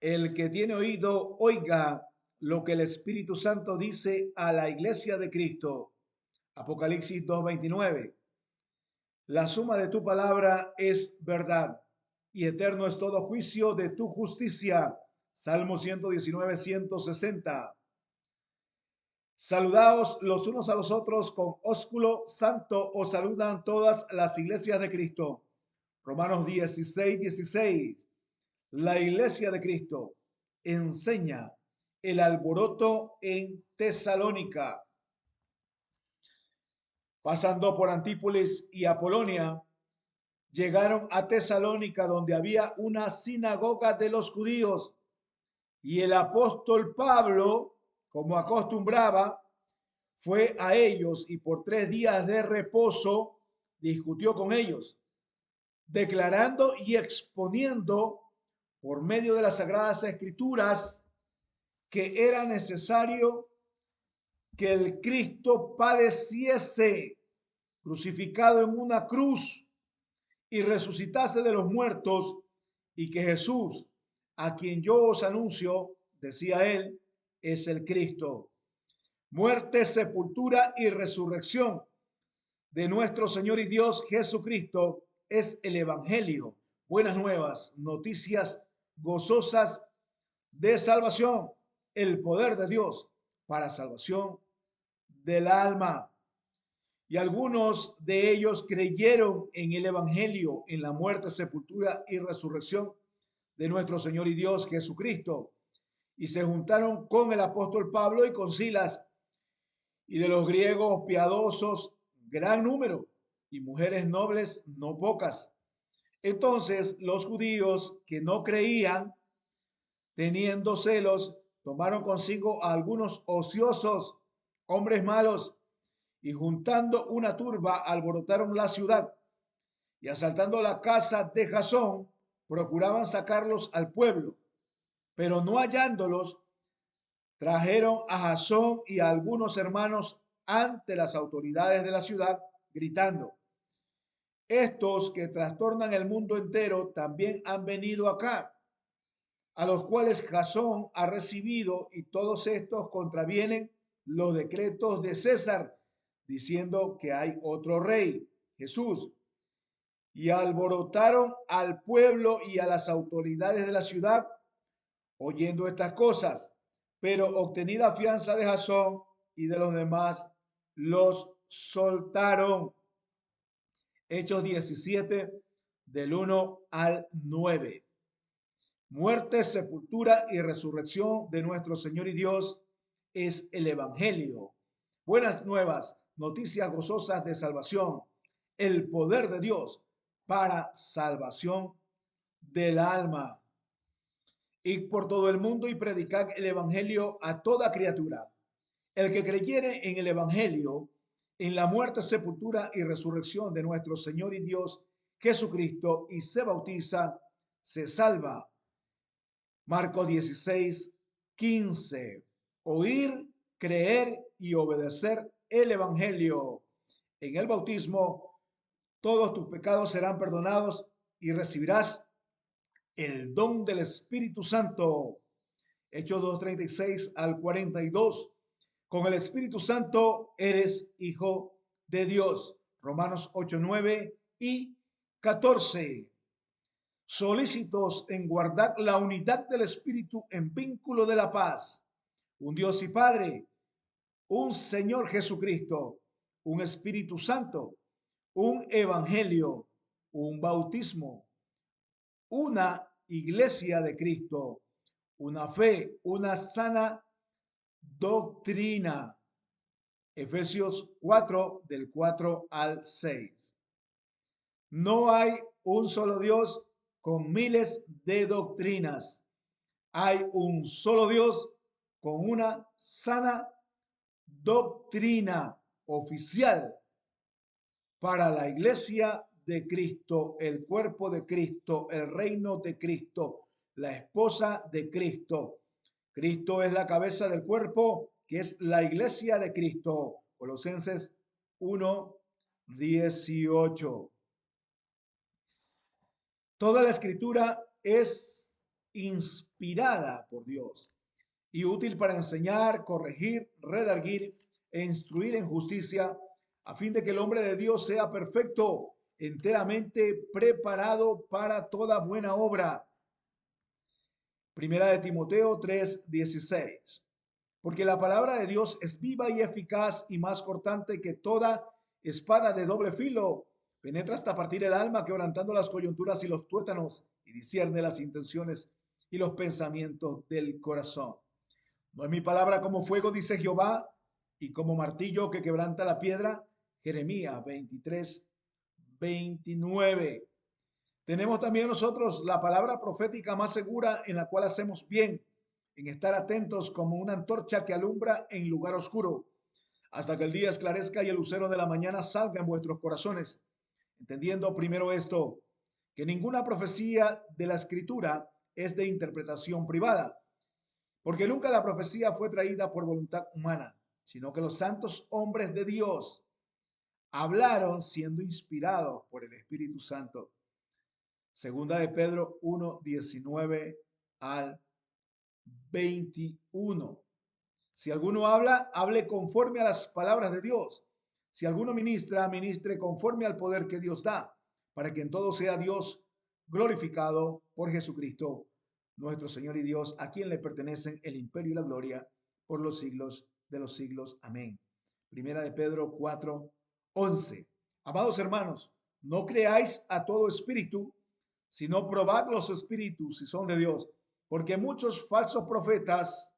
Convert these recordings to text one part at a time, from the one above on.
El que tiene oído, oiga lo que el Espíritu Santo dice a la iglesia de Cristo. Apocalipsis 2:29. La suma de tu palabra es verdad, y eterno es todo juicio de tu justicia. Salmo 119, 160. Saludaos los unos a los otros con ósculo santo, os saludan todas las iglesias de Cristo. Romanos 16, 16. La iglesia de Cristo enseña el alboroto en Tesalónica. Pasando por Antípolis y Apolonia, llegaron a Tesalónica, donde había una sinagoga de los judíos, y el apóstol Pablo, como acostumbraba, fue a ellos y por 3 días de reposo discutió con ellos, declarando y exponiendo por medio de las Sagradas Escrituras que era necesario que el Cristo padeciese crucificado en una cruz y resucitase de los muertos, y que Jesús, a quien yo os anuncio, decía él, es el Cristo. Muerte, sepultura y resurrección de nuestro Señor y Dios Jesucristo es el Evangelio. Buenas nuevas, noticias gozosas de salvación, el poder de Dios para salvación del alma. Y algunos de ellos creyeron en el Evangelio, en la muerte, sepultura y resurrección de nuestro Señor y Dios Jesucristo. Y se juntaron con el apóstol Pablo y con Silas, y de los griegos piadosos gran número, y mujeres nobles no pocas. Entonces los judíos que no creían, teniendo celos, tomaron consigo a algunos ociosos, hombres malos, y juntando una turba alborotaron la ciudad, y asaltando la casa de Jasón, procuraban sacarlos al pueblo, pero no hallándolos, trajeron a Jasón y a algunos hermanos ante las autoridades de la ciudad, gritando: estos que trastornan el mundo entero también han venido acá, a los cuales Jasón ha recibido, y todos estos contravienen los decretos de César, diciendo que hay otro rey, Jesús. Y alborotaron al pueblo y a las autoridades de la ciudad, oyendo estas cosas, pero obtenida fianza de Jasón y de los demás, los soltaron. Hechos 17, del 1 al 9. Muerte, sepultura y resurrección de nuestro Señor y Dios es el Evangelio. Buenas nuevas, noticias gozosas de salvación, el poder de Dios para salvación del alma. Ir por todo el mundo y predicar el Evangelio a toda criatura. El que creyere en el Evangelio, en la muerte, sepultura y resurrección de nuestro Señor y Dios Jesucristo, y se bautiza, se salva. Marcos 16, 15. Oír, creer y obedecer el Evangelio. En el bautismo, todos tus pecados serán perdonados y recibirás el don del Espíritu Santo. Hechos 2:36 al 42. Con el Espíritu Santo eres hijo de Dios. Romanos 8:9 y 14. Solícitos en guardar la unidad del Espíritu en vínculo de la paz. Un Dios y Padre, un Señor Jesucristo, un Espíritu Santo, un Evangelio, un bautismo, una iglesia de Cristo, una fe, una sana doctrina. Efesios 4, del 4 al 6. No hay un solo Dios con miles de doctrinas. Hay un solo Dios con una sana doctrina oficial para la iglesia de Cristo, el cuerpo de Cristo, el reino de Cristo, la esposa de Cristo. Cristo es la cabeza del cuerpo, que es la iglesia de Cristo. Colosenses 1, 18. Toda la escritura es inspirada por Dios y útil para enseñar, corregir, redarguir e instruir en justicia, a fin de que el hombre de Dios sea perfecto, enteramente preparado para toda buena obra. Primera de Timoteo 3:16. Porque la palabra de Dios es viva y eficaz y más cortante que toda espada de doble filo. Penetra hasta partir el alma, quebrantando las coyunturas y los tuétanos, y discierne las intenciones y los pensamientos del corazón. No es mi palabra como fuego, dice Jehová, y como martillo que quebranta la piedra. Jeremías 23:29. Tenemos también nosotros la palabra profética más segura, en la cual hacemos bien en estar atentos como una antorcha que alumbra en lugar oscuro, hasta que el día esclarezca y el lucero de la mañana salga en vuestros corazones. Entendiendo primero esto, que ninguna profecía de la escritura es de interpretación privada, porque nunca la profecía fue traída por voluntad humana, sino que los santos hombres de Dios hablaron siendo inspirados por el Espíritu Santo. Segunda de Pedro 1:19 al 21. Si alguno habla, hable conforme a las palabras de Dios. Si alguno ministra, ministre conforme al poder que Dios da, para que en todo sea Dios glorificado por Jesucristo, nuestro Señor y Dios, a quien le pertenecen el imperio y la gloria por los siglos de los siglos. Amén. Primera de Pedro 4:11. Amados hermanos, no creáis a todo espíritu, sino probad los espíritus si son de Dios, porque muchos falsos profetas,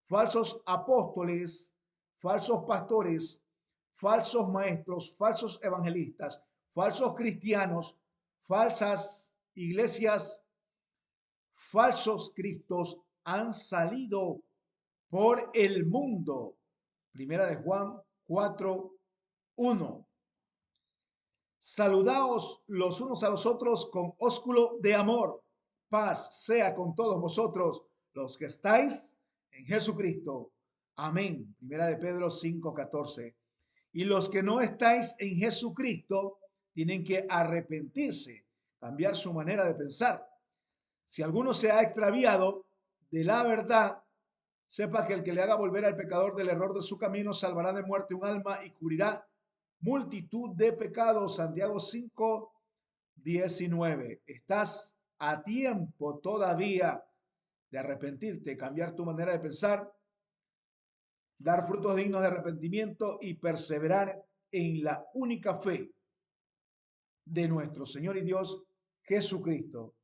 falsos apóstoles, falsos pastores, falsos maestros, falsos evangelistas, falsos cristianos, falsas iglesias, falsos cristos han salido por el mundo. Primera de Juan 4:1. Saludaos los unos a los otros con ósculo de amor. Paz sea con todos vosotros los que estáis en Jesucristo. Amén. Primera de Pedro 5:14. Y los que no estáis en Jesucristo tienen que arrepentirse, cambiar su manera de pensar. Si alguno se ha extraviado de la verdad, sepa que el que le haga volver al pecador del error de su camino salvará de muerte un alma y cubrirá multitud de pecados. Santiago 5:19. Estás a tiempo todavía de arrepentirte, cambiar tu manera de pensar, dar frutos dignos de arrepentimiento y perseverar en la única fe de nuestro Señor y Dios Jesucristo.